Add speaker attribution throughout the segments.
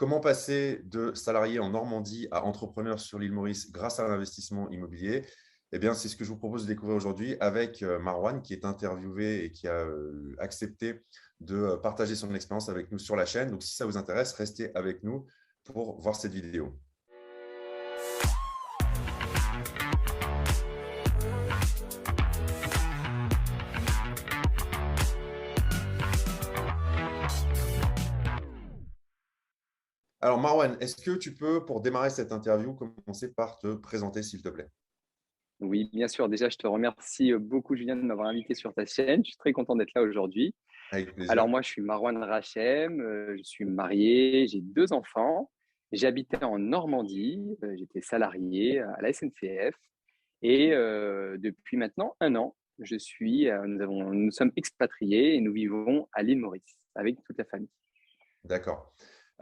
Speaker 1: Comment passer de salarié en Normandie à entrepreneur sur l'île Maurice grâce à l'investissement immobilier? Eh bien, c'est ce que je vous propose de découvrir aujourd'hui avec Marwan, qui est interviewé et qui a accepté de partager son expérience avec nous sur la chaîne. Donc, si ça vous intéresse, restez avec nous pour voir cette vidéo. Alors, Marwan, est-ce que tu peux, pour démarrer cette interview, commencer par te présenter, s'il te plaît?
Speaker 2: Oui, bien sûr. Déjà, je te remercie beaucoup, Julien, de m'avoir invité sur ta chaîne. Je suis très content d'être là aujourd'hui.
Speaker 1: Avec
Speaker 2: Alors,
Speaker 1: plaisir.
Speaker 2: moi, je suis Marwan Rachem, je suis marié, j'ai 2 enfants. J'habitais en Normandie, j'étais salarié à la SNCF et depuis maintenant 1 an, nous sommes expatriés et nous vivons à l'île Maurice avec toute la famille.
Speaker 1: D'accord.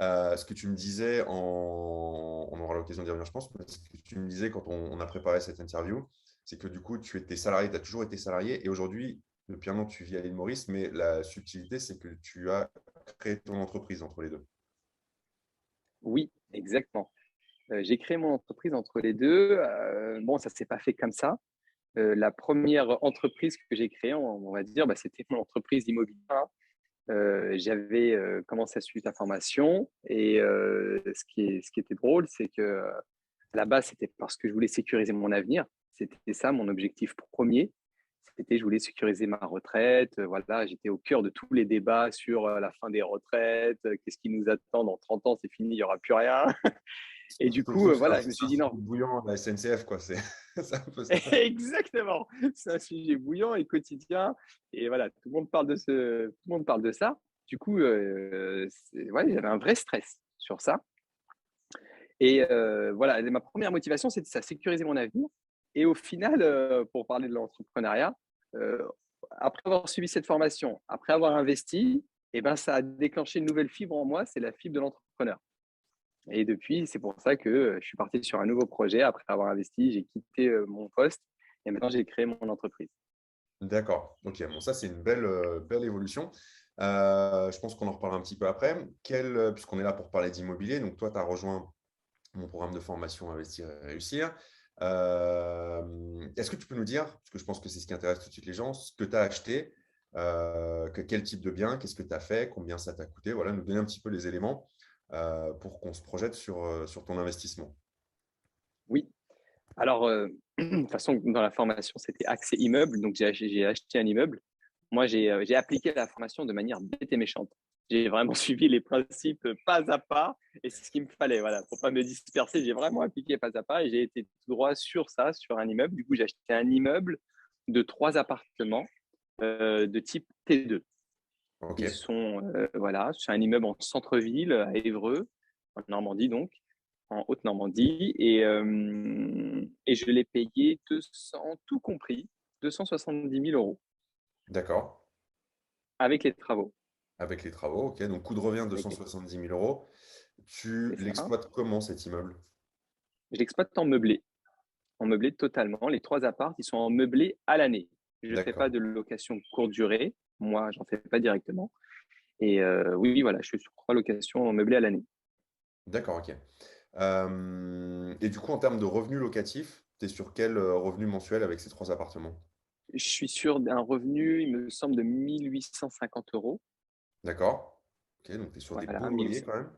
Speaker 1: Ce que tu me disais, on aura l'occasion d'y revenir, je pense, mais ce que tu me disais quand on a préparé cette interview, c'est que du coup, tu étais salarié, tu as toujours été salarié, et aujourd'hui, depuis 1 an, tu vis à l'île Maurice, mais la subtilité, c'est que tu as créé ton entreprise entre les deux.
Speaker 2: Oui, exactement. J'ai créé mon entreprise entre les 2. Bon, ça s'est pas fait comme ça. La première entreprise que j'ai créée, on va dire, bah, c'était mon entreprise immobilière. J'avais commencé à suivre ta formation et ce qui était drôle, c'est que à la base, c'était parce que je voulais sécuriser mon avenir. C'était ça mon objectif premier. C'était je voulais sécuriser ma retraite. Voilà, j'étais au cœur de tous les débats sur la fin des retraites. Qu'est-ce qui nous attend dans 30 ans? C'est fini, il n'y aura plus rien. Et du coup,
Speaker 1: Surtout que
Speaker 2: voilà, je me
Speaker 1: c'est
Speaker 2: suis
Speaker 1: un
Speaker 2: dit
Speaker 1: sujet
Speaker 2: non.
Speaker 1: bouillant, la SNCF, quoi. C'est c'est un peu ça.
Speaker 2: Exactement. C'est un sujet bouillant et quotidien. Et voilà, tout le monde parle de ça. Du coup, ouais, j'avais un vrai stress sur ça. Et voilà, ma première motivation, c'était ça, sécuriser mon avenir. Et au final, pour parler de l'entrepreneuriat, euh, après avoir suivi cette formation, après avoir investi, eh ben, ça a déclenché une nouvelle fibre en moi, c'est la fibre de l'entrepreneur. Et depuis, c'est pour ça que je suis parti sur un nouveau projet. Après avoir investi, j'ai quitté mon poste et maintenant j'ai créé mon entreprise.
Speaker 1: D'accord. Ok, bon, ça, c'est une belle évolution. Je pense qu'on en reparlera un petit peu après. Puisqu'on est là pour parler d'immobilier, donc toi, tu as rejoint mon programme de formation Investir et réussir. Est-ce que tu peux nous dire, parce que je pense que c'est ce qui intéresse tout de suite les gens, ce que tu as acheté, quel type de bien, qu'est-ce que tu as fait, combien ça t'a coûté, voilà, nous donner un petit peu les éléments pour qu'on se projette sur ton investissement.
Speaker 2: Oui, alors de toute façon, dans la formation, c'était accès immeuble, donc j'ai acheté un immeuble. Moi, j'ai appliqué la formation de manière bête et méchante. J'ai vraiment suivi les principes pas à pas et c'est ce qu'il me fallait. Voilà, pour pas me disperser, j'ai vraiment appliqué pas à pas et j'ai été tout droit sur ça, sur un immeuble. Du coup, j'ai acheté un immeuble de 3 appartements de type T2.
Speaker 1: Ok,
Speaker 2: Ils sont, voilà, c'est un immeuble en centre-ville, à Évreux, en Normandie donc, en Haute-Normandie. Et je l'ai payé 200, tout compris, 270 000 euros
Speaker 1: d'accord.
Speaker 2: avec les travaux.
Speaker 1: Avec les travaux, ok. Donc, coût de revient de
Speaker 2: Avec
Speaker 1: 170 000 euros. Tu
Speaker 2: c'est ça.
Speaker 1: l'exploites comment cet immeuble?
Speaker 2: Je l'exploite en meublé totalement. Les 3 apparts, ils sont en meublé à l'année. Je ne fais pas
Speaker 1: D'accord.
Speaker 2: de location courte durée. Moi, j'en fais pas directement. Et oui, voilà, je suis sur 3 locations en meublé à l'année.
Speaker 1: D'accord, ok. Et du coup, en termes de revenus locatifs, tu es sur quel revenu mensuel avec ces 3 appartements?
Speaker 2: Je suis sur un revenu, il me semble, de 1 850 euros.
Speaker 1: D'accord. Ok, donc tu es sur des beaux
Speaker 2: Voilà,
Speaker 1: loyers quand même.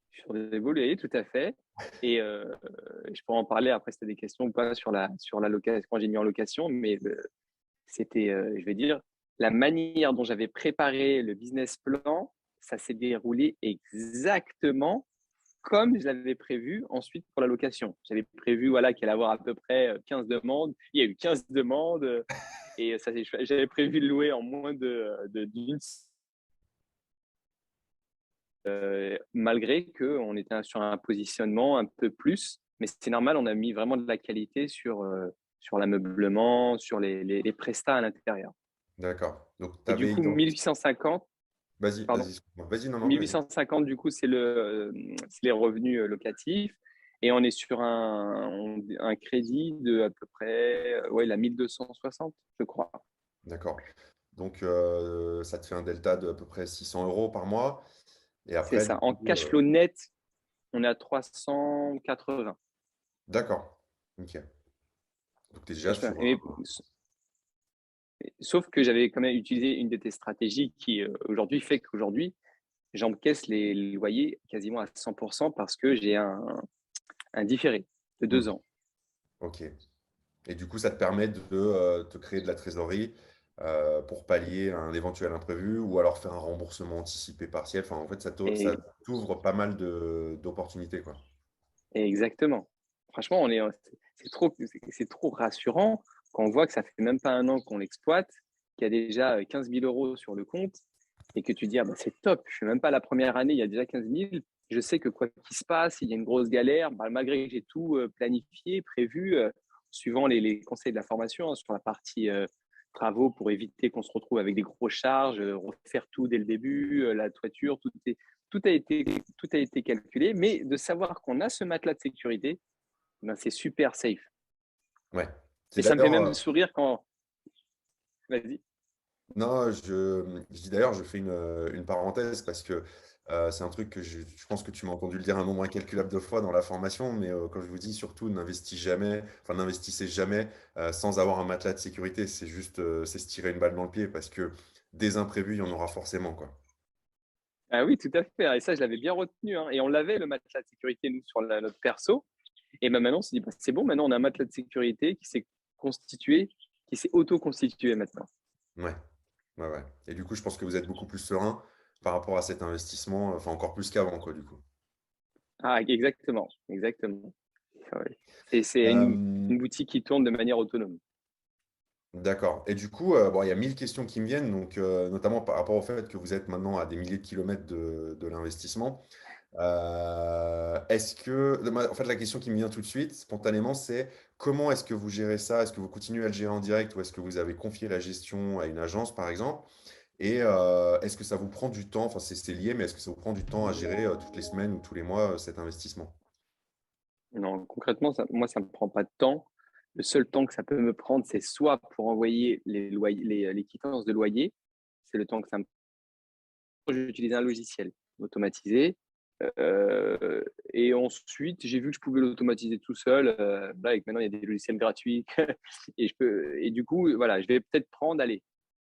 Speaker 2: sur des volets, tout à fait. Et je pourrais en parler après si tu as des questions ou pas sur la location, quand j'ai mis en location, mais c'était, je vais dire, la manière dont j'avais préparé le business plan, ça s'est déroulé exactement comme je l'avais prévu ensuite pour la location. J'avais prévu voilà, qu'il allait y avoir à peu près 15 demandes. Il y a eu 15 demandes et ça, j'avais prévu de louer en moins d'une malgré qu'on était sur un positionnement un peu plus. Mais c'est normal, on a mis vraiment de la qualité sur l'ameublement, sur les prestats à l'intérieur.
Speaker 1: D'accord. Donc, tu
Speaker 2: Et du
Speaker 1: avais
Speaker 2: coup,
Speaker 1: identifié.
Speaker 2: 1850,
Speaker 1: Vas-y,
Speaker 2: pardon,
Speaker 1: vas-y, excuse-moi. Vas-y, non, non, vas-y.
Speaker 2: 1850, du coup, c'est les revenus locatifs. Et on est sur un crédit de à peu près, ouais, la 1260, je crois.
Speaker 1: D'accord. Donc, ça te fait un delta de à peu près 600 euros par mois. Et
Speaker 2: C'est
Speaker 1: après, du
Speaker 2: ça. En
Speaker 1: coup,
Speaker 2: cash flow net, on est à 380.
Speaker 1: d'accord. Ok. Donc, tu es déjà
Speaker 2: Cash flow.
Speaker 1: sur
Speaker 2: Sauf que j'avais quand même utilisé une de tes stratégies qui aujourd'hui fait qu'aujourd'hui, j'encaisse les loyers quasiment à 100% parce que j'ai un différé de
Speaker 1: Hmm,
Speaker 2: 2 ans.
Speaker 1: ok. Et du coup, ça te permet de te créer de la trésorerie pour pallier un éventuel imprévu ou alors faire un remboursement anticipé partiel. Enfin, en fait, ça
Speaker 2: Et,
Speaker 1: t'ouvre pas mal d'opportunités, quoi.
Speaker 2: et exactement. Franchement, c'est trop rassurant quand on voit que ça fait même pas un an qu'on l'exploite, qu'il y a déjà 15 000 euros sur le compte et que tu dis, ah bah, c'est top, je ne suis même pas la première année, il y a déjà 15 000. Je sais que quoi qu'il se passe, il y a une grosse galère, bah, malgré que j'ai tout planifié, prévu, suivant les conseils de la formation sur la partie travaux pour éviter qu'on se retrouve avec des grosses charges, refaire tout dès le début, la toiture, tout a été, tout a été calculé. Mais de savoir qu'on a ce matelas de sécurité, ben, c'est super safe.
Speaker 1: Ouais. C'est
Speaker 2: Et ça me fait
Speaker 1: d'ailleurs,
Speaker 2: même sourire quand. Vas-y.
Speaker 1: non, je dis d'ailleurs, je fais une parenthèse parce que c'est un truc que je pense que tu m'as entendu le dire un nombre incalculable de fois dans la formation, mais quand je vous dis surtout n'investissez jamais sans avoir un matelas de sécurité, c'est juste c'est se tirer une balle dans le pied parce que des imprévus, il y en aura forcément, quoi.
Speaker 2: Ah oui, tout à fait. Et ça, je l'avais bien retenu, hein. Et on l'avait, le matelas de sécurité, nous, sur notre perso. Et ben maintenant, on s'est dit, bah, c'est bon, maintenant, on a un matelas de sécurité qui s'est constitué, qui s'est auto-constitué maintenant.
Speaker 1: Ouais, ouais, ouais. Et du coup, je pense que vous êtes beaucoup plus serein par rapport à cet investissement, enfin encore plus qu'avant, quoi, du coup.
Speaker 2: Ah, exactement. Exactement. Ah ouais. C'est
Speaker 1: Euh,
Speaker 2: une boutique qui tourne de manière autonome.
Speaker 1: D'accord. Et du coup, bon, il y a 1000 questions qui me viennent, donc, notamment par rapport au fait que vous êtes maintenant à des milliers de kilomètres de l'investissement. En fait, la question qui me vient tout de suite, spontanément, c'est comment est-ce que vous gérez ça? Est-ce que vous continuez à le gérer en direct ou est-ce que vous avez confié la gestion à une agence, par exemple? Et est-ce que ça vous prend du temps? Enfin, c'est lié, mais est-ce que ça vous prend du temps à gérer toutes les semaines ou tous les mois cet investissement?
Speaker 2: Non, concrètement, moi, ça ne me prend pas de temps. Le seul temps que ça peut me prendre, c'est soit pour envoyer les quittances de loyer. C'est le temps que ça me prend. J'utilise un logiciel automatisé. Euh, et ensuite, j'ai vu que je pouvais l'automatiser tout seul. Là, et que maintenant, il y a des logiciels gratuits. Et du coup, voilà, je vais peut-être prendre, allez,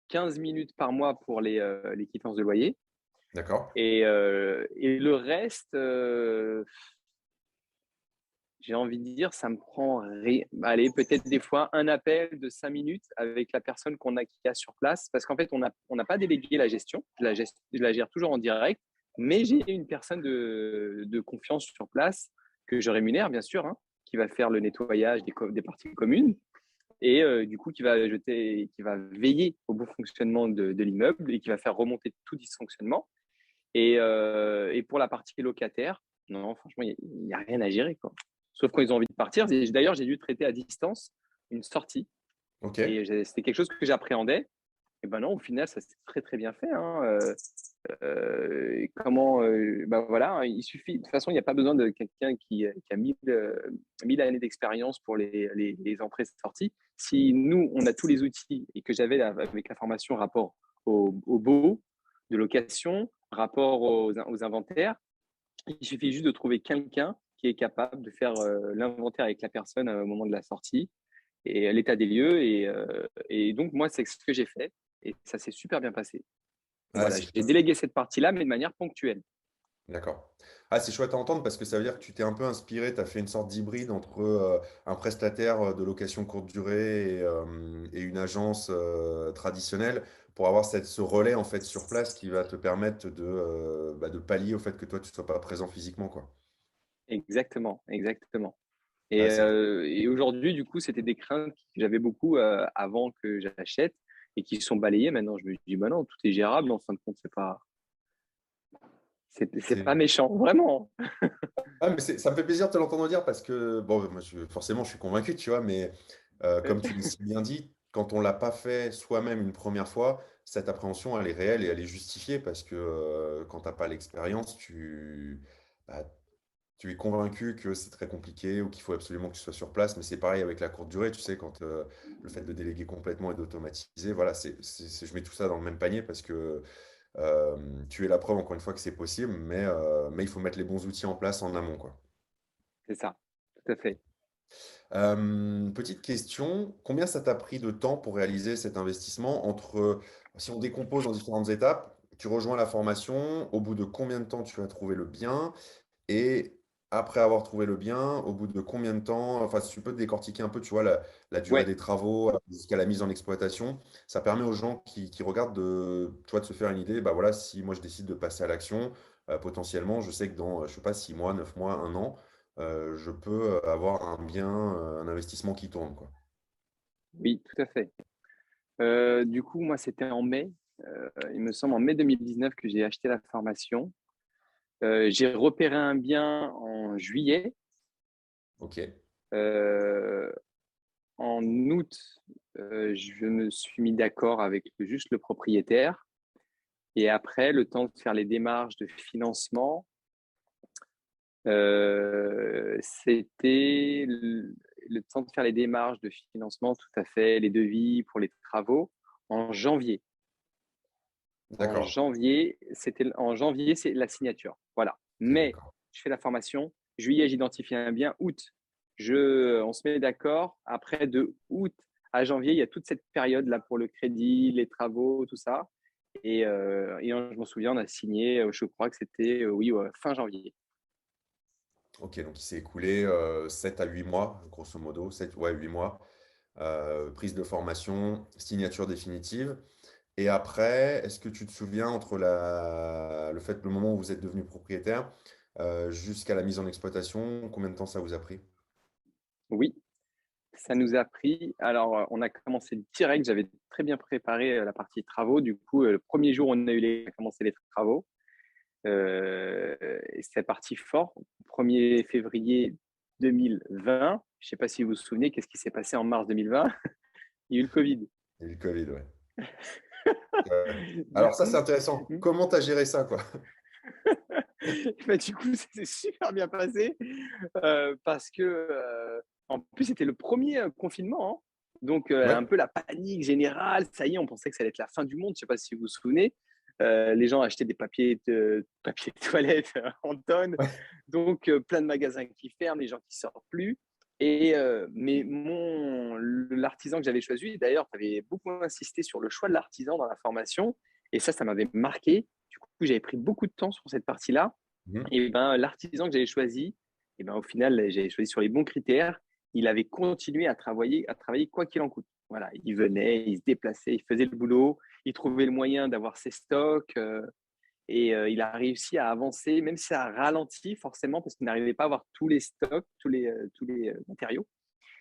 Speaker 2: 15 minutes par mois pour les quittances de loyer.
Speaker 1: D'accord?
Speaker 2: Et le reste, j'ai envie de dire, ça me prend allez, peut-être des fois un appel de 5 minutes avec la personne qui a sur place, parce qu'en fait, on n'a pas délégué la gestion. Je la gère toujours en direct, mais j'ai une personne de confiance sur place que je rémunère, bien sûr, hein, qui va faire le nettoyage des parties communes et du coup, qui va veiller au bon fonctionnement de l'immeuble et qui va faire remonter tout dysfonctionnement. Et pour la partie locataire, non, franchement, il n'y a rien à gérer, quoi. Sauf quand ils ont envie de partir. D'ailleurs, j'ai dû traiter à distance une sortie.
Speaker 1: Ok.
Speaker 2: Et c'était quelque chose que j'appréhendais. Et ben non, au final, ça s'est très très bien fait, hein. Ben voilà, hein, il suffit. De toute façon, il n'y a pas besoin de quelqu'un qui a 1000 années d'expérience pour les entrées et sorties. Si nous, on a tous les outils et que j'avais avec la formation rapport au baux de location, rapport aux inventaires, il suffit juste de trouver quelqu'un qui est capable de faire l'inventaire avec la personne au moment de la sortie et l'état des lieux. Et donc, moi, c'est ce que j'ai fait et ça s'est super bien passé.
Speaker 1: Ah,
Speaker 2: Voilà,
Speaker 1: c'est
Speaker 2: j'ai
Speaker 1: chouette.
Speaker 2: délégué cette partie-là, mais de manière ponctuelle.
Speaker 1: D'accord. Ah, c'est chouette à entendre parce que ça veut dire que tu t'es un peu inspiré, tu as fait une sorte d'hybride entre un prestataire de location courte durée et une agence traditionnelle pour avoir ce relais en fait sur place qui va te permettre de pallier au fait que toi tu ne sois pas présent physiquement, quoi.
Speaker 2: Exactement, exactement.
Speaker 1: Ah,
Speaker 2: Et aujourd'hui, du coup, c'était des craintes que j'avais beaucoup avant que j'achète et qui sont balayées. Maintenant, je me dis, bah non, tout est gérable. En fin de compte, c'est pas
Speaker 1: c'est-
Speaker 2: méchant, vraiment.
Speaker 1: Ah, mais ça me fait plaisir de te l'entendre dire parce que, bon, moi, forcément, je suis convaincu, tu vois, mais comme tu l'as si bien dit, quand on ne l'a pas fait soi-même une première fois, cette appréhension, elle est réelle et elle est justifiée parce que quand tu n'as pas l'expérience, bah, tu es convaincu que c'est très compliqué ou qu'il faut absolument que tu sois sur place. Mais c'est pareil avec la courte durée, tu sais, quand le fait de déléguer complètement et d'automatiser, voilà, je mets tout ça dans le même panier parce que Tu es la preuve, encore une fois, que c'est possible, mais il faut mettre les bons outils en place en amont, quoi.
Speaker 2: C'est ça, tout à fait.
Speaker 1: Petite question, combien ça t'a pris de temps pour réaliser cet investissement entre, si on décompose en différentes étapes, tu rejoins la formation, au bout de combien de temps tu as trouvé le bien et après avoir trouvé le bien, au bout de combien de temps, enfin si tu peux décortiquer un peu, tu vois, la durée
Speaker 2: Ouais,
Speaker 1: des travaux jusqu'à la mise en exploitation, ça permet aux gens qui regardent tu vois, de se faire une idée, bah voilà, si moi je décide de passer à l'action, potentiellement, je sais que dans, je sais pas, 6 mois, 9 mois, un an, je peux avoir un bien, un investissement qui tourne, quoi.
Speaker 2: oui, tout à fait. Du coup, moi, c'était en mai, il me semble en mai 2019 que j'ai acheté la formation. J'ai repéré un bien en juillet.
Speaker 1: Ok,
Speaker 2: Euh, En août, je me suis mis d'accord avec juste le propriétaire. Et après, le temps de faire les démarches de financement, c'était le temps de faire les démarches de financement, tout à fait, les devis pour les travaux, en janvier.
Speaker 1: d'accord.
Speaker 2: En janvier, c'est la signature. Voilà.
Speaker 1: Ok,
Speaker 2: Mais
Speaker 1: d'accord.
Speaker 2: je fais la formation. Juillet, j'identifie un bien. Août, on se met d'accord. Après, de août à janvier, il y a toute cette période-là pour le crédit, les travaux, tout ça. Et je m'en souviens, on a signé, je crois que c'était, oui, fin janvier.
Speaker 1: Ok, donc il s'est écoulé 7 à 8 mois, grosso modo, 7, ouais, 8 mois. Prise de formation, signature définitive. Et après, est-ce que tu te souviens entre le fait, le moment où vous êtes devenu propriétaire jusqu'à la mise en exploitation, combien de temps ça vous a pris?
Speaker 2: Oui, ça nous a pris. Alors, on a commencé direct. J'avais très bien préparé la partie travaux. Du coup, le premier jour, on a commencé les travaux. Et c'est parti fort. 1er février 2020. Je ne sais pas si vous vous souvenez, qu'est-ce qui s'est passé en mars 2020? Il y a eu le Covid.
Speaker 1: Et le Covid, ouais.
Speaker 2: Du
Speaker 1: Alors ça, c'est
Speaker 2: coup,
Speaker 1: intéressant. Comment tu as géré ça, quoi?
Speaker 2: bah, du coup, c'était super bien passé parce que, en plus, c'était le premier confinement, hein. Donc,
Speaker 1: Ouais,
Speaker 2: un peu la panique générale. Ça y est, on pensait que ça allait être la fin du monde. Je ne sais pas si vous vous souvenez. Les gens achetaient des papiers de toilette en tonnes.
Speaker 1: ouais.
Speaker 2: Donc, plein de magasins qui ferment, les gens qui sortent plus. Mais l'artisan que j'avais choisi, d'ailleurs, tu avais beaucoup insisté sur le choix de l'artisan dans la formation. Et ça m'avait marqué. Du coup, j'avais pris beaucoup de temps sur cette partie-là.
Speaker 1: Mhm.
Speaker 2: Et ben, l'artisan que j'avais choisi, et ben, au final, j'avais choisi sur les bons critères. Il avait continué à travailler quoi qu'il en coûte. Voilà, il venait, il se déplaçait, il faisait le boulot, il trouvait le moyen d'avoir ses stocks il a réussi à avancer, même si ça a ralenti forcément parce qu'il n'arrivait pas à avoir tous les stocks, tous les matériaux,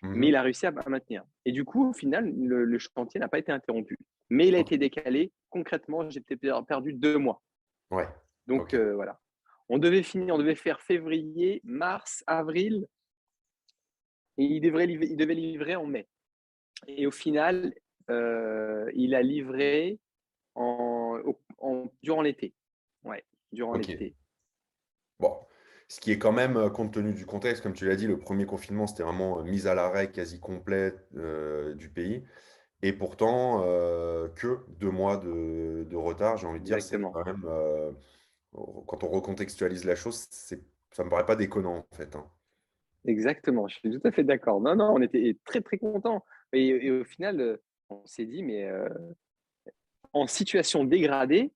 Speaker 2: mais il
Speaker 1: Mhm.
Speaker 2: a réussi à maintenir. Et du coup, au final, le chantier n'a pas été interrompu, mais il a
Speaker 1: Ok.
Speaker 2: été décalé. Concrètement, j'ai peut-être perdu 2 mois.
Speaker 1: Ouais,
Speaker 2: Donc
Speaker 1: ok.
Speaker 2: voilà. On devait faire février, mars, avril, et il devait livrer en mai. Et au final, il a livré durant l'été. Ouais, durant
Speaker 1: Ok.
Speaker 2: l'été.
Speaker 1: Bon, ce qui est quand même, compte tenu du contexte, comme tu l'as dit, le premier confinement, c'était vraiment mise à l'arrêt quasi complet du pays. Et pourtant, que 2 mois de retard, j'ai envie de dire, c'est
Speaker 2: Exactement.
Speaker 1: quand même, quand on recontextualise la chose, ça me paraît pas déconnant, en fait, hein.
Speaker 2: Exactement, je suis tout à fait d'accord. Non, non, on était très, très contents. Et au final, on s'est dit, mais en situation dégradée,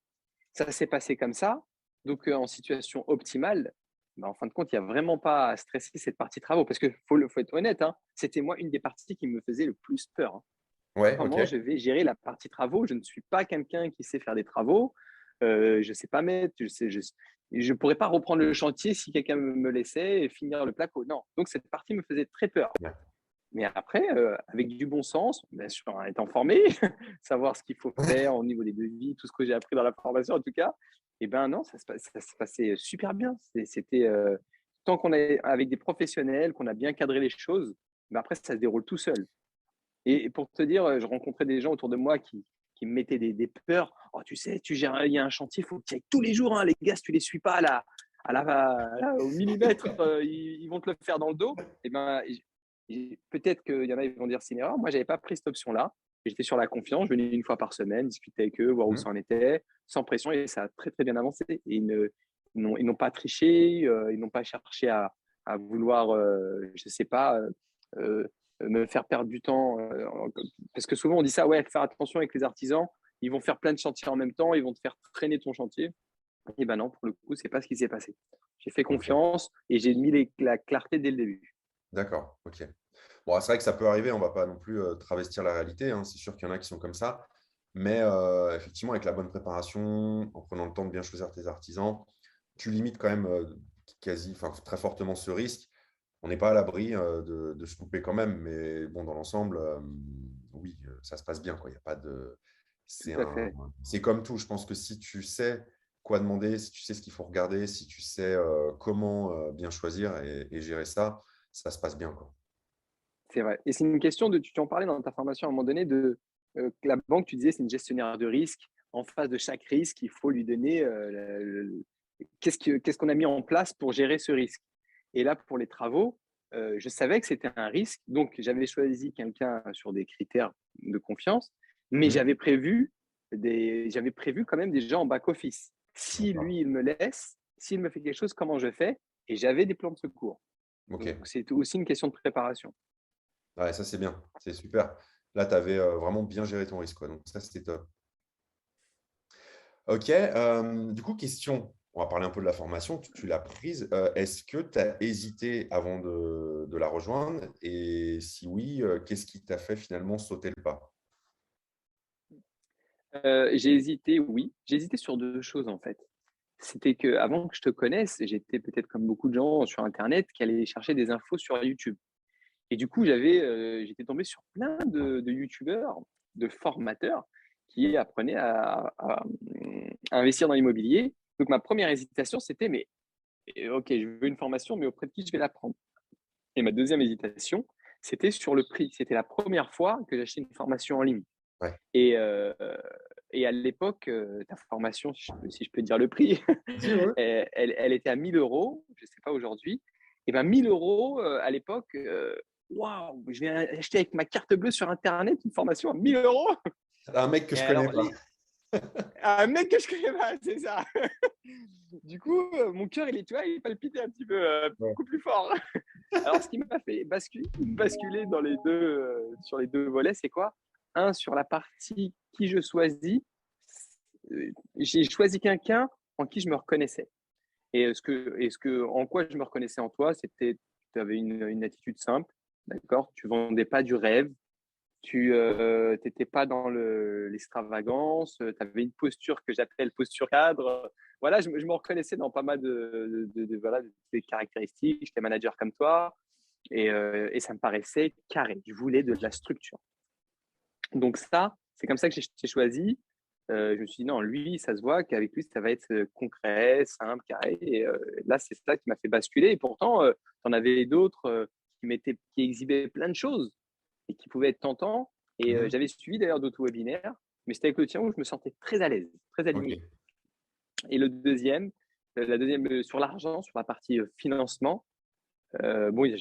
Speaker 2: ça s'est passé comme ça. Donc, en situation optimale, bah, en fin de compte, il n'y a vraiment pas à stresser cette partie travaux. Parce qu'il faut être honnête, hein, c'était moi une des parties qui me faisait le plus peur, hein.
Speaker 1: Ouais, ok.
Speaker 2: Comment je vais gérer la partie travaux? Je ne suis pas quelqu'un qui sait faire des travaux. Je ne sais pas mettre, je pourrais pas reprendre le chantier si quelqu'un me laissait finir le placo. Non. Donc, cette partie me faisait très peur.
Speaker 1: Ouais.
Speaker 2: Mais après, avec du bon sens, bien sûr, en étant formé, savoir ce qu'il faut faire au niveau des devis, tout ce que j'ai appris dans la formation en tout cas, et ben non, ça se passait super bien. C'était tant qu'on est avec des professionnels, qu'on a bien cadré les choses, ben après, ça se déroule tout seul. Et pour te dire, je rencontrais des gens autour de moi qui me mettaient des peurs. Oh, tu sais, il y a un chantier, il faut que tu y ailles tous les jours, hein, les gars, si tu ne les suis pas au millimètre, ils vont te le faire dans le dos. Et ben, peut-être qu'il y en a qui vont dire c'est une erreur. Moi, je n'avais pas pris cette option-là. J'étais sur la confiance, je venais une fois par semaine, discuter avec eux, voir où
Speaker 1: Mmh.
Speaker 2: ça en était, sans pression et ça a très, très bien avancé. Et ils n'ont pas triché, ils n'ont pas cherché à vouloir, je sais pas, heu, me faire perdre du temps, parce que souvent on dit ça: «Ouais, faire attention avec les artisans, ils vont faire plein de chantiers en même temps, ils vont te faire traîner ton chantier». Et ben non, pour le coup, c'est pas ce qui s'est passé. J'ai fait
Speaker 1: OK,
Speaker 2: confiance et j'ai mis la clarté dès le début.
Speaker 1: d'accord, OK. Bon, c'est vrai que ça peut arriver, on va pas non plus, travestir la réalité, hein. C'est sûr qu'il y en a qui sont comme ça, mais effectivement, avec la bonne préparation, en prenant le temps de bien choisir tes artisans, tu limites quand même, quasi enfin, très fortement ce risque. On n'est pas à l'abri, de se louper quand même, mais bon, dans l'ensemble, oui, ça se passe bien, quoi. Il y a pas de
Speaker 2: Tout
Speaker 1: c'est
Speaker 2: à
Speaker 1: un
Speaker 2: fait.
Speaker 1: c'est comme tout, je pense que si tu sais quoi demander, si tu sais ce qu'il faut regarder, si tu sais, comment, bien choisir et gérer ça, ça se passe bien, quoi.
Speaker 2: C'est vrai et c'est une question de tu en parlais dans ta formation à un moment donné de, que la banque, tu disais, c'est une gestionnaire de risque. En face de chaque risque, il faut lui donner, le qu'est-ce qu'on a mis en place pour gérer ce risque? Et là, pour les travaux, je savais que c'était un risque, donc j'avais choisi quelqu'un sur des critères de confiance, mais
Speaker 1: Mmh.
Speaker 2: j'avais prévu quand même des gens en back office. Si
Speaker 1: D'accord.
Speaker 2: lui, il me laisse, s'il me fait quelque chose, comment je fais? Et j'avais des plans de secours. Donc
Speaker 1: OK.
Speaker 2: c'est aussi une question de préparation.
Speaker 1: Ouais, ça, c'est bien, c'est super. Là, tu avais, vraiment bien géré ton risque, quoi, donc ça, c'était top. OK, du coup, question, on va parler un peu de la formation, tu l'as prise, est-ce que tu as hésité avant de la rejoindre? Et si oui, qu'est-ce qui t'a fait finalement sauter le pas?
Speaker 2: J'ai hésité, oui. J'ai hésité sur 2 choses, en fait. C'était qu'avant que je te connaisse, j'étais peut-être comme beaucoup de gens sur internet qui allaient chercher des infos sur YouTube et du coup, j'étais tombé sur plein de youtubeurs, de formateurs qui apprenaient à investir dans l'immobilier. Donc ma première hésitation, c'était: «Mais OK, je veux une formation, mais auprès de qui je vais la prendre?» Et ma deuxième hésitation, c'était sur le prix. C'était la première fois que j'achetais une formation en ligne.
Speaker 1: Ouais.
Speaker 2: Et et à l'époque, ta formation, si je peux dire le prix,
Speaker 1: Si, ouais.
Speaker 2: elle était à 1 000 €, je ne sais pas aujourd'hui. Et ben 1 000 € à l'époque, waouh! Je viens acheter avec ma carte bleue sur internet une formation à 1 000 €.
Speaker 1: Un mec que
Speaker 2: Et
Speaker 1: je connais
Speaker 2: alors
Speaker 1: pas.
Speaker 2: les un mec que je connais pas, c'est ça. Du coup, mon cœur, tu vois, il palpitait un petit peu,
Speaker 1: Ouais.
Speaker 2: beaucoup plus fort. Alors, ce qui m'a fait basculer dans sur les 2 volets, c'est quoi? Un sur la partie qui je choisis, j'ai choisi quelqu'un en qui je me reconnaissais et en quoi je me reconnaissais en toi, c'était tu avais une attitude simple, d'accord? Tu vendais pas du rêve, tu, pas dans l'extravagance, tu avais une posture que j'appelle posture cadre. Voilà, je me reconnaissais dans pas mal voilà, de tes caractéristiques. J'étais manager comme toi, et ça me paraissait carré. Je voulais de la structure. Donc ça, c'est comme ça que j'ai choisi. Je me suis dit: «Non, lui, ça se voit qu'avec lui, ça va être, concret, simple, carré» et là, c'est ça qui m'a fait basculer et pourtant, tu en avais d'autres, qui exhibaient plein de choses et qui pouvaient être tentants et
Speaker 1: Mmh.
Speaker 2: j'avais suivi d'ailleurs d'autres webinaires, mais c'était avec le tien où je me sentais très à l'aise, très aligné.
Speaker 1: OK.
Speaker 2: Et le deuxième, la deuxième, sur l'argent, sur la partie, financement. Bon,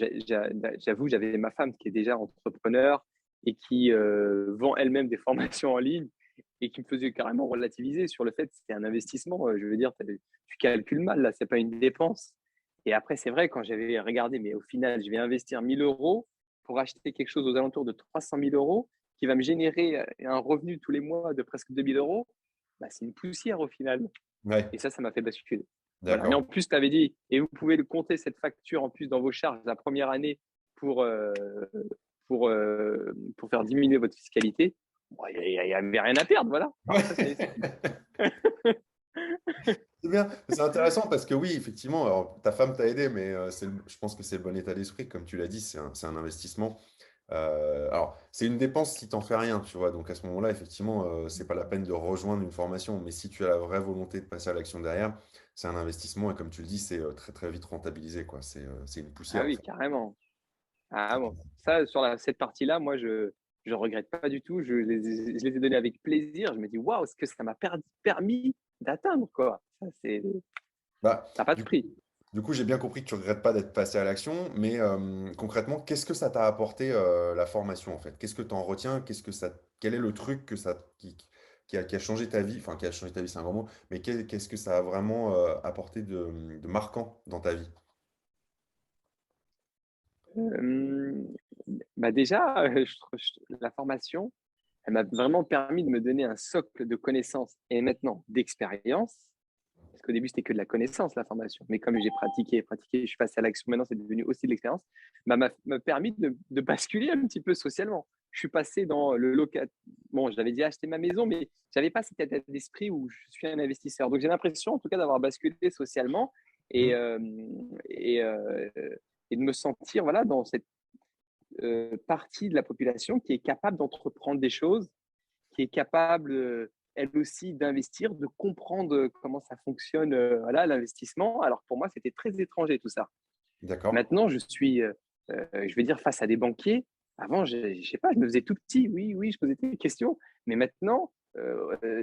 Speaker 2: j'avoue, j'avais ma femme qui est déjà entrepreneur et qui, vend elle-même des formations en ligne et qui me faisait carrément relativiser sur le fait que c'était un investissement, je veux dire, tu calcules mal là, c'est pas une dépense. Et après, c'est vrai, quand j'avais regardé, mais au final, je vais investir 1 000 € pour acheter quelque chose aux alentours de 300 000 € qui va me générer, un revenu tous les mois de presque 2 000 €, bah, c'est une poussière au final.
Speaker 1: Ouais,
Speaker 2: Et ça m'a fait basculer. Voilà. Mais
Speaker 1: d'accord.
Speaker 2: en plus, tu avais dit, et vous pouvez le compter cette facture en plus dans vos charges la première année pour, pour faire diminuer votre fiscalité. Bon, il n'y avait rien à perdre, voilà. Alors ça,
Speaker 1: Ouais.
Speaker 2: c'est cool.
Speaker 1: C'est bien, c'est intéressant parce que oui, effectivement, alors ta femme t'a aidé, mais je pense que c'est le bon état d'esprit, comme tu l'as dit, c'est un investissement. Alors, c'est une dépense si tu n'en fais rien, tu vois. Donc à ce moment-là, effectivement, c'est pas la peine de rejoindre une formation. Mais si tu as la vraie volonté de passer à l'action derrière, c'est un investissement et comme tu le dis, c'est très très vite rentabilisé, quoi. C'est une
Speaker 2: Ah
Speaker 1: poussière en
Speaker 2: oui,
Speaker 1: fait.
Speaker 2: carrément. Ah bon. Ça, sur cette partie-là, moi, je regrette pas du tout. Je les ai donnés avec plaisir. Je me dis, waouh, ce que ça m'a permis d'atteindre, quoi. Ça n'a pas de
Speaker 1: Du
Speaker 2: prix.
Speaker 1: Du coup, j'ai bien compris que tu regrettes pas d'être passé à l'action, mais concrètement, qu'est-ce que ça t'a apporté la formation en fait? Qu'est-ce que tu en retiens? Quel est le truc qui a changé ta vie? Enfin, qui a changé ta vie, c'est un grand mot, mais qu'est-ce que ça a vraiment apporté de marquant dans ta vie?
Speaker 2: Euh, Bah déjà, la formation, elle m'a vraiment permis de me donner un socle de connaissances et maintenant d'expérience. Parce qu'au début, c'était que de la connaissance, la formation. Mais comme j'ai pratiqué, je suis passé à l'action, maintenant, c'est devenu aussi de l'expérience, bah, m'a permis de basculer un petit peu socialement. Je suis passé dans le local. Bon, j'avais dit acheter ma maison, mais j'avais pas cet état d'esprit où je suis un investisseur. Donc, j'ai l'impression, en tout cas, d'avoir basculé socialement et,
Speaker 1: Mhm.
Speaker 2: euh, et, euh, et de me sentir voilà, dans cette partie de la population qui est capable d'entreprendre des choses, qui est capable, elle aussi, d'investir, de comprendre comment ça fonctionne, voilà, l'investissement. Alors pour moi, c'était très étranger tout ça.
Speaker 1: D'accord.
Speaker 2: Maintenant, je suis, je vais dire, face à des banquiers. Avant, je sais pas, je me faisais tout petit. Oui, oui, je posais des questions. Mais maintenant,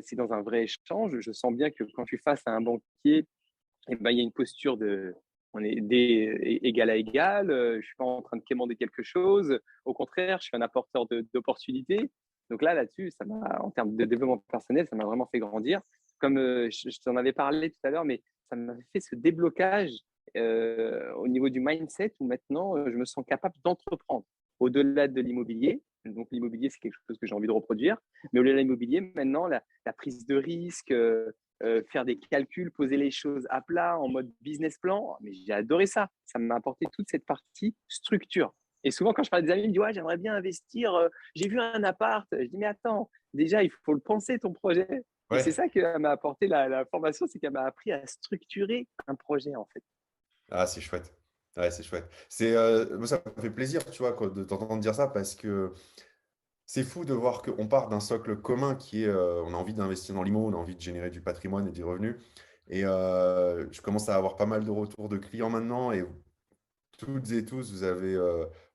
Speaker 2: c'est dans un vrai échange. Je sens bien que quand je suis face à un banquier, eh ben, il y a une posture de, on est égal à égal. Je suis pas en train de quémander quelque chose. Au contraire, je suis un apporteur d'opportunités. Donc là, là-dessus, ça m'a, en termes de développement personnel, ça m'a vraiment fait grandir. Comme je t'en avais parlé tout à l'heure, mais ça m'a fait ce déblocage au niveau du mindset où maintenant, je me sens capable d'entreprendre au-delà de l'immobilier. Donc l'immobilier, c'est quelque chose que j'ai envie de reproduire. Mais au-delà de l'immobilier, maintenant, la prise de risque, faire des calculs, poser les choses à plat en mode business plan. Mais j'ai adoré ça. Ça m'a apporté toute cette partie structure. Et souvent, quand je parle des amis, ils me disent ouais, j'aimerais bien investir. J'ai vu un appart. Je dis mais attends, déjà, il faut le penser ton projet. Et c'est
Speaker 1: Ouais.
Speaker 2: ça que m'a apporté la formation, c'est qu'elle m'a appris à structurer un projet en fait.
Speaker 1: Ah, c'est chouette. Ouais, c'est chouette. Moi, ça me fait plaisir, tu vois, de t'entendre dire ça parce que c'est fou de voir qu'on part d'un socle commun qui est, on a envie d'investir dans l'IMO, on a envie de générer du patrimoine et des revenus. Et je commence à avoir pas mal de retours de clients maintenant et toutes et tous, vous avez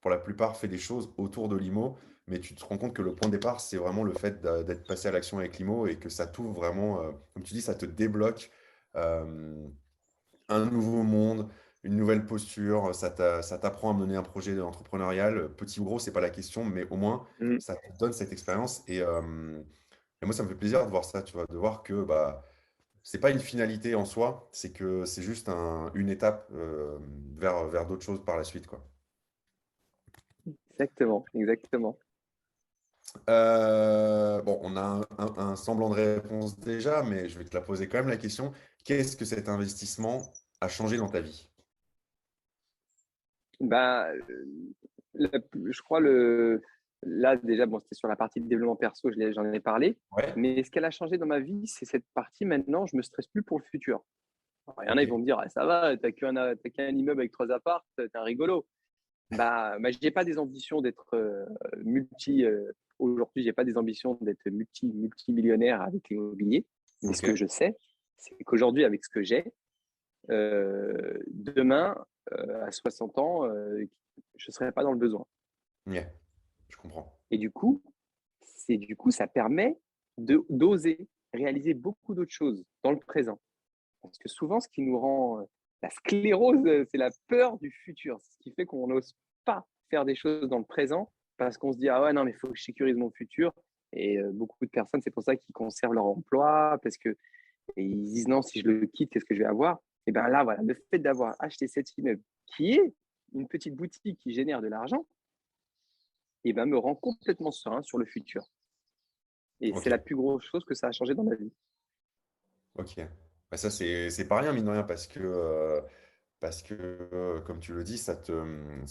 Speaker 1: pour la plupart fait des choses autour de l'IMO, mais tu te rends compte que le point de départ, c'est vraiment le fait d'être passé à l'action avec l'IMO et que ça t'ouvre vraiment, comme tu dis, ça te débloque euh, un nouveau monde, une nouvelle posture, ça t'apprend à mener un projet entrepreneurial, petit ou gros, c'est pas la question, mais au moins,
Speaker 2: Mm.
Speaker 1: ça te donne cette expérience. Et moi, ça me fait plaisir de voir ça, tu vois, de voir que bah, c'est pas une finalité en soi, c'est que c'est juste une étape vers d'autres choses par la suite, quoi.
Speaker 2: Exactement, exactement.
Speaker 1: Bon, on a un semblant de réponse déjà, mais je vais te la poser quand même la question. Qu'est-ce que cet investissement a changé dans ta vie?
Speaker 2: Bah, je crois là déjà, bon, c'était sur la partie de développement perso, j'en ai parlé.
Speaker 1: Ouais,
Speaker 2: Mais ce qu'elle a changé dans ma vie, c'est cette partie maintenant, je me stresse plus pour le futur. Alors, il y en a,
Speaker 1: ok,
Speaker 2: ils vont me dire, ah, ça va, t'as qu'un immeuble avec 3 apparts, t'es un rigolo. J'ai pas des ambitions d'être aujourd'hui, j'ai pas des ambitions d'être multimillionnaire avec l'immobilier. Mais ce
Speaker 1: ok,
Speaker 2: que je sais, c'est qu'aujourd'hui, avec ce que j'ai, demain, à 60 ans, je ne serai pas dans le besoin.
Speaker 1: ouais, je comprends.
Speaker 2: Et du coup, ça permet d'oser réaliser beaucoup d'autres choses dans le présent. Parce que souvent, ce qui nous rend la sclérose, c'est la peur du futur. C'est ce qui fait qu'on n'ose pas faire des choses dans le présent parce qu'on se dit, ah ouais, non, mais il faut que je sécurise mon futur. Et beaucoup de personnes, c'est pour ça qu'ils conservent leur emploi parce que et ils disent, non, si je le quitte, qu'est-ce que je vais avoir? Et bien là, voilà, le fait d'avoir acheté cet immeuble qui est une petite boutique qui génère de l'argent, et ben, me rend complètement serein sur le futur. Et
Speaker 1: Ok,
Speaker 2: c'est la plus grosse chose que ça a changé dans ma vie.
Speaker 1: ok. Bah, ça, c'est pas rien, mine de rien, parce que comme tu le dis,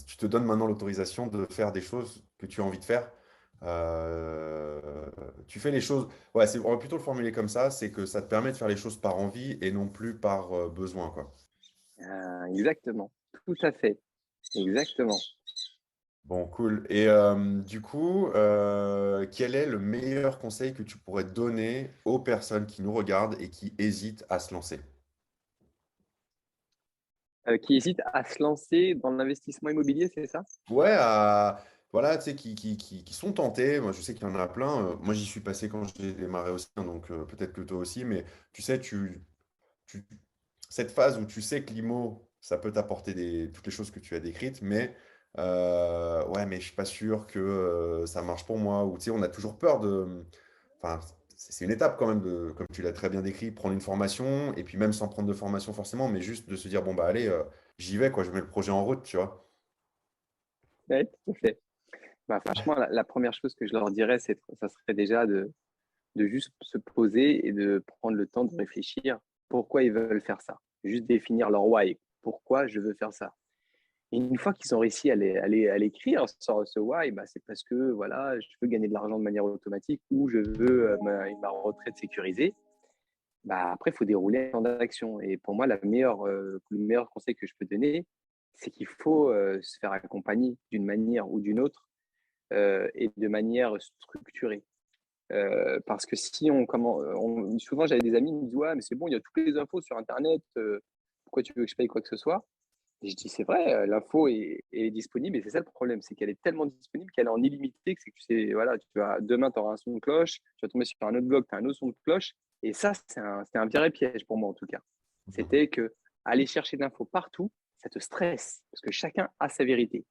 Speaker 1: tu te donnes maintenant l'autorisation de faire des choses que tu as envie de faire. Tu fais les choses, ouais, on va plutôt le formuler comme ça, c'est que ça te permet de faire les choses par envie et non plus par besoin, quoi.
Speaker 2: Exactement, tout à fait, exactement.
Speaker 1: Bon, cool. Et du coup, quel est le meilleur conseil que tu pourrais donner aux personnes qui nous regardent et qui hésitent à se lancer?
Speaker 2: Qui hésitent à se lancer dans l'investissement immobilier, c'est ça?
Speaker 1: Ouais, voilà, tu sais, qui sont tentés. Moi, je sais qu'il y en a plein. Moi, j'y suis passé quand j'ai démarré aussi, hein, donc peut-être que toi aussi. Mais tu sais, cette phase où tu sais que l'IMO, ça peut t'apporter toutes les choses que tu as décrites, mais ouais, mais je suis pas sûr que ça marche pour moi. Ou tu sais, on a toujours peur de. Enfin, c'est une étape quand même de, comme tu l'as très bien décrit, prendre une formation, et puis même sans prendre de formation forcément, mais juste de se dire, bon, bah allez, j'y vais, quoi, je mets le projet en route, tu vois.
Speaker 2: Ouais, tout à fait. Bah, franchement, la première chose que je leur dirais, ça serait déjà de juste se poser et de prendre le temps de réfléchir pourquoi ils veulent faire ça. Juste définir leur why. Pourquoi je veux faire ça. Et une fois qu'ils ont réussi à l'écrire, ce why, bah, c'est parce que voilà, je veux gagner de l'argent de manière automatique ou je veux ma retraite sécurisée. Bah, après, il faut dérouler un plan d'action. Et pour moi, le meilleur conseil que je peux donner, c'est qu'il faut se faire accompagner d'une manière ou d'une autre et de manière structurée. Parce que si souvent j'avais des amis qui me disent ouais mais c'est bon il y a toutes les infos sur internet, pourquoi tu veux que je paye quoi que ce soit? Et je dis c'est vrai, l'info est disponible et c'est ça le problème, c'est qu'elle est tellement disponible qu'elle est en illimité, que c'est que tu sais voilà, demain tu auras un son de cloche, tu vas tomber sur un autre blog, tu as un autre son de cloche et ça c'était un vrai piège pour moi en tout cas.
Speaker 1: Mhm.
Speaker 2: C'était que aller chercher de l'info partout, ça te stresse parce que chacun a sa vérité.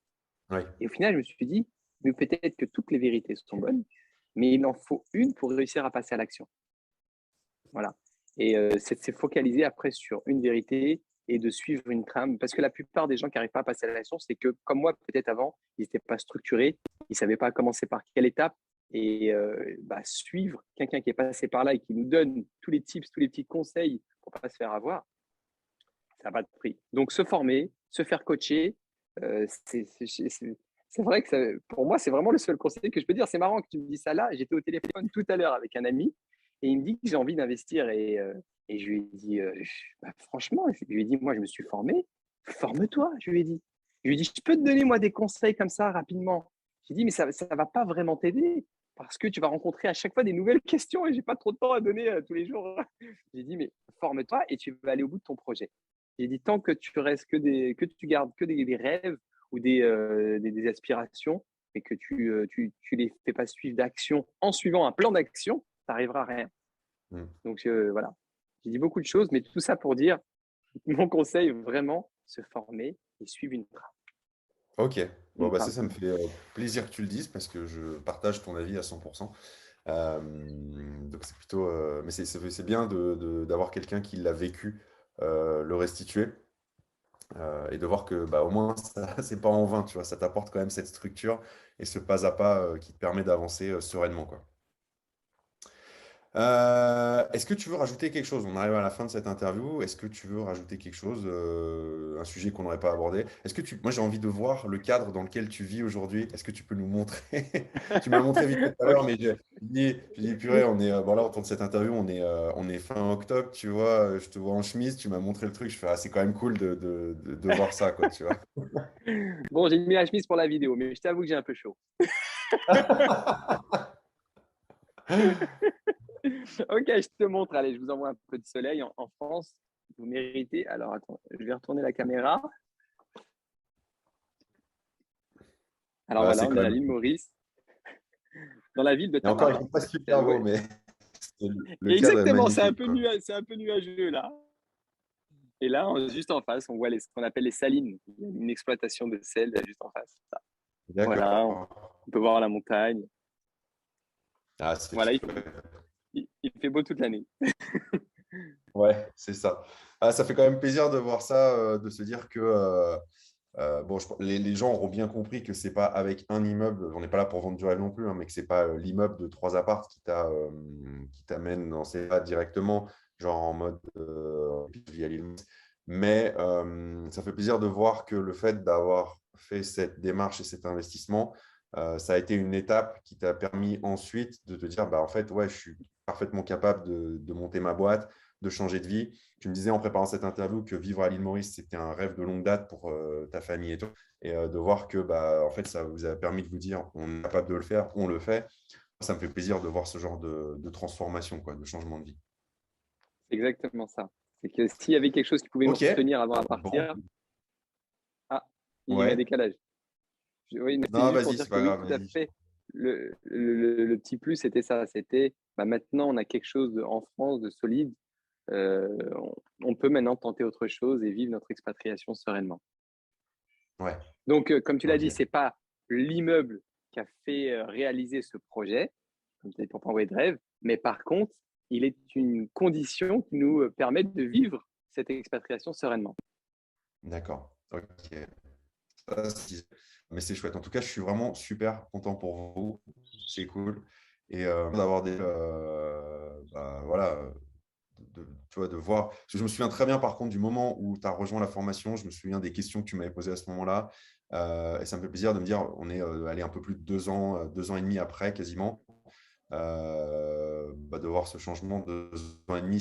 Speaker 1: Ouais.
Speaker 2: Et au final, je me suis dit, mais peut-être que toutes les vérités sont bonnes, mais il en faut une pour réussir à passer à l'action. Voilà. Et c'est de se focaliser après sur une vérité et de suivre une trame. Parce que la plupart des gens qui n'arrivent pas à passer à l'action, c'est que, comme moi, peut-être avant, ils n'étaient pas structurés, ils ne savaient pas commencer par quelle étape. Et suivre quelqu'un qui est passé par là et qui nous donne tous les tips, tous les petits conseils pour ne pas se faire avoir, ça n'a pas de prix. Donc, se former, se faire coacher, c'est vrai que pour moi, c'est vraiment le seul conseil que je peux dire. C'est marrant que tu me dis ça là. J'étais au téléphone tout à l'heure avec un ami et il me dit que j'ai envie d'investir. Et je lui ai dit, bah, franchement, je lui ai dit, moi, je me suis formé. Forme-toi, je lui ai dit. Je lui ai dit, je peux te donner, moi, des conseils comme ça rapidement. J'ai dit, mais ça ne va pas vraiment t'aider parce que tu vas rencontrer à chaque fois des nouvelles questions et j'ai pas trop de temps à donner tous les jours. J'ai dit, mais forme-toi et tu vas aller au bout de ton projet. J'ai dit, tant que tu restes que tu gardes que des rêves ou des aspirations, et que tu les fais pas suivre d'action en suivant un plan d'action, tu n'arriveras à rien.
Speaker 1: Mm.
Speaker 2: Donc voilà, j'ai dit beaucoup de choses, mais tout ça pour dire, mon conseil, vraiment, se former et suivre une trame.
Speaker 1: Ok, bon,
Speaker 2: Une
Speaker 1: bah ça,
Speaker 2: trame.
Speaker 1: ça me fait plaisir que tu le dises parce que je partage ton avis à 100%. Donc c'est plutôt, mais c'est bien d'avoir quelqu'un qui l'a vécu, le restituer. Et de voir que bah, au moins, ça, c'est pas en vain, tu vois, ça t'apporte quand même cette structure et ce pas à pas qui te permet d'avancer sereinement, quoi. Est-ce que tu veux rajouter quelque chose? On arrive à la fin de cette interview. Est-ce que tu veux rajouter quelque chose, un sujet qu'on n'aurait pas abordé? Moi, j'ai envie de voir le cadre dans lequel tu vis aujourd'hui. Est-ce que tu peux nous montrer? Tu m'as montré vite fait tout à l'heure,
Speaker 2: Ok.
Speaker 1: mais j'ai dit, purée, on est, bon là, autour de cette interview, on est fin octobre, tu vois, je te vois en chemise, tu m'as montré le truc, je fais, ah, c'est quand même cool de voir ça, quoi, tu vois.
Speaker 2: Bon, j'ai mis la chemise pour la vidéo, mais je t'avoue que j'ai un peu chaud. Ok, je te montre. Allez, je vous envoie un peu de soleil en France. Vous méritez. Alors, attends, je vais retourner la caméra. Alors
Speaker 1: Ah,
Speaker 2: voilà,
Speaker 1: c'est
Speaker 2: on
Speaker 1: quand
Speaker 2: est à
Speaker 1: même.
Speaker 2: l'île Maurice, dans la ville de
Speaker 1: Et encore, il
Speaker 2: Tamara.
Speaker 1: fait pas super beau,
Speaker 2: Ouais.
Speaker 1: mais le cadre est
Speaker 2: Exactement,
Speaker 1: magnifique, quoi.
Speaker 2: c'est un peu nuageux là. Et là, juste en face, on voit ce qu'on appelle les salines. Il y a une exploitation de sel là, juste en face. Voilà,
Speaker 1: D'accord.
Speaker 2: on peut voir la montagne.
Speaker 1: Ah, c'est
Speaker 2: Voilà,
Speaker 1: chouette.
Speaker 2: il fait beau toute l'année.
Speaker 1: Ouais, c'est ça. Ah, ça fait quand même plaisir de voir ça, de se dire que bon, les gens auront bien compris que c'est pas avec un immeuble, on n'est pas là pour vendre du rêve non plus, hein, mais que c'est pas l'immeuble de trois apparts qui t'amène dans ces pas directement, genre en mode via l'île. Mais ça fait plaisir de voir que le fait d'avoir fait cette démarche et cet investissement, ça a été une étape qui t'a permis ensuite de te dire, bah, en fait, ouais, je suis parfaitement capable de monter ma boîte, de changer de vie. Tu me disais en préparant cette interview que vivre à l'île Maurice, c'était un rêve de longue date pour ta famille et tout. Et de voir que bah, en fait, ça vous a permis de vous dire on est capable de le faire, on le fait. Ça me fait plaisir de voir ce genre de transformation, quoi, de changement de vie.
Speaker 2: C'est exactement ça. C'est que s'il y avait quelque chose qui pouvait me
Speaker 1: Ok,
Speaker 2: retenir avant de
Speaker 1: bon,
Speaker 2: partir, ah, il y a eu un
Speaker 1: ouais.
Speaker 2: décalage. Oui, mais c'est
Speaker 1: Non,
Speaker 2: juste pour
Speaker 1: vas-y,
Speaker 2: dire
Speaker 1: c'est
Speaker 2: que
Speaker 1: pas
Speaker 2: oui,
Speaker 1: grave,
Speaker 2: tout à
Speaker 1: vas-y.
Speaker 2: fait. Le petit plus, c'était ça. C'était bah, maintenant, on a quelque chose en France de solide. on peut maintenant tenter autre chose et vivre notre expatriation sereinement.
Speaker 1: Ouais,
Speaker 2: Donc, comme tu l'as dit,
Speaker 1: ok.
Speaker 2: c'est pas l'immeuble qui a fait réaliser ce projet, comme tu as dit pour pas envoyer de rêve, mais par contre, il est une condition qui nous permet de vivre cette expatriation sereinement.
Speaker 1: D'accord. Ok. Ça, mais c'est chouette. En tout cas, je suis vraiment super content pour vous. C'est cool. Et d'avoir des. Bah, voilà. Tu vois, de voir. Parce que je me souviens très bien, par contre, du moment où tu as rejoint la formation. Je me souviens des questions que tu m'avais posées à ce moment-là. Et ça me fait plaisir de me dire, on est allé un peu plus de 2 ans, 2 ans et demi après, quasiment. Bah, de voir ce changement de 2 ans et demi,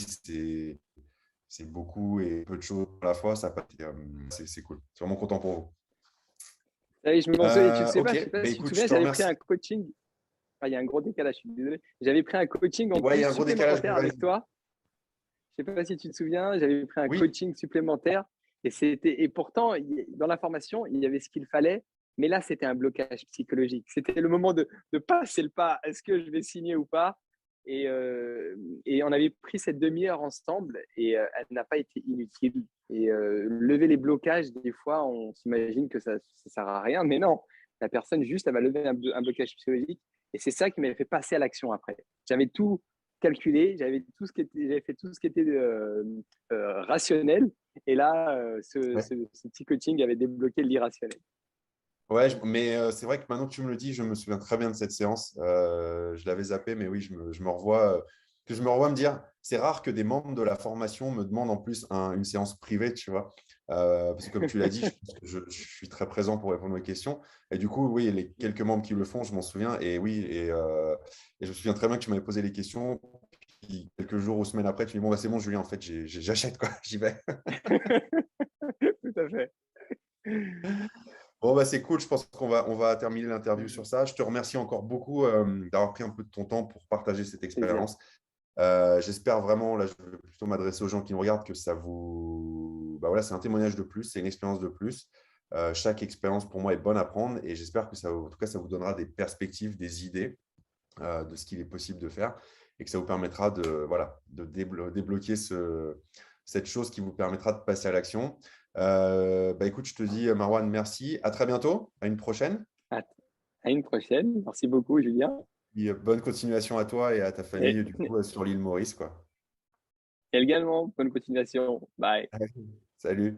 Speaker 1: c'est beaucoup et peu de choses à la fois. Ça, c'est cool. Je suis vraiment content pour vous.
Speaker 2: Et je m'en souviens, tu ne sais pas, je sais
Speaker 1: Ok,
Speaker 2: pas
Speaker 1: bah,
Speaker 2: si tu te
Speaker 1: écoute, je
Speaker 2: souviens,
Speaker 1: te
Speaker 2: j'avais pris un
Speaker 1: remercie.
Speaker 2: coaching. Ah, il y a un gros décalage, je suis désolé. J'avais pris un coaching en
Speaker 1: Ouais, il y
Speaker 2: plus
Speaker 1: a un gros décalage, mais
Speaker 2: supplémentaire avec
Speaker 1: vas-y.
Speaker 2: toi. Je sais pas si tu te souviens, j'avais pris un
Speaker 1: Oui,
Speaker 2: coaching supplémentaire et pourtant dans la formation, il y avait ce qu'il fallait, mais là, c'était un blocage psychologique. C'était le moment de passer le pas. Est-ce que je vais signer ou pas? Et on avait pris cette demi-heure ensemble et elle n'a pas été inutile. Et lever les blocages, des fois, on s'imagine que ça ne sert à rien, mais non. La personne, juste, elle va lever un blocage psychologique. Et c'est ça qui m'avait fait passer à l'action après. J'avais tout calculé, j'avais fait tout ce qui était rationnel. Et là,
Speaker 1: ouais.
Speaker 2: ce petit coaching avait débloqué l'irrationnel.
Speaker 1: Ouais, mais c'est vrai que maintenant que tu me le dis, je me souviens très bien de cette séance. Je l'avais zappé, mais oui, je me revois, que je me revois me dire, c'est rare que des membres de la formation me demandent en plus une séance privée, tu vois. Parce que comme tu l'as dit, je pense que je suis très présent pour répondre aux questions. Et du coup, oui, les quelques membres qui le font, je m'en souviens. Et oui, et je me souviens très bien que tu m'avais posé les questions. Puis, quelques jours ou semaines après, tu dis, bon, bah, c'est bon, Julien, en fait, j'achète, quoi, j'y vais.
Speaker 2: Tout à fait.
Speaker 1: Bon, bah, c'est cool. Je pense qu'on va terminer l'interview sur ça. Je te remercie encore beaucoup d'avoir pris un peu de ton temps pour partager cette
Speaker 2: Plaisir.
Speaker 1: expérience. J'espère vraiment, là, je vais plutôt m'adresser aux gens qui nous regardent, que ça vous. Bah, voilà, c'est un témoignage de plus, c'est une expérience de plus. Chaque expérience, pour moi, est bonne à prendre et j'espère que ça, en tout cas, ça vous donnera des perspectives, des idées de ce qu'il est possible de faire et que ça vous permettra de, voilà, de débloquer cette chose qui vous permettra de passer à l'action. Bah, écoute, je te dis, Marwan, merci. À très bientôt. À une prochaine.
Speaker 2: À, à une prochaine. Merci beaucoup, Julien.
Speaker 1: Et bonne continuation à toi et à ta
Speaker 2: Et
Speaker 1: famille, du coup, sur l'île Maurice, quoi.
Speaker 2: également, bonne continuation. Bye.
Speaker 1: Salut.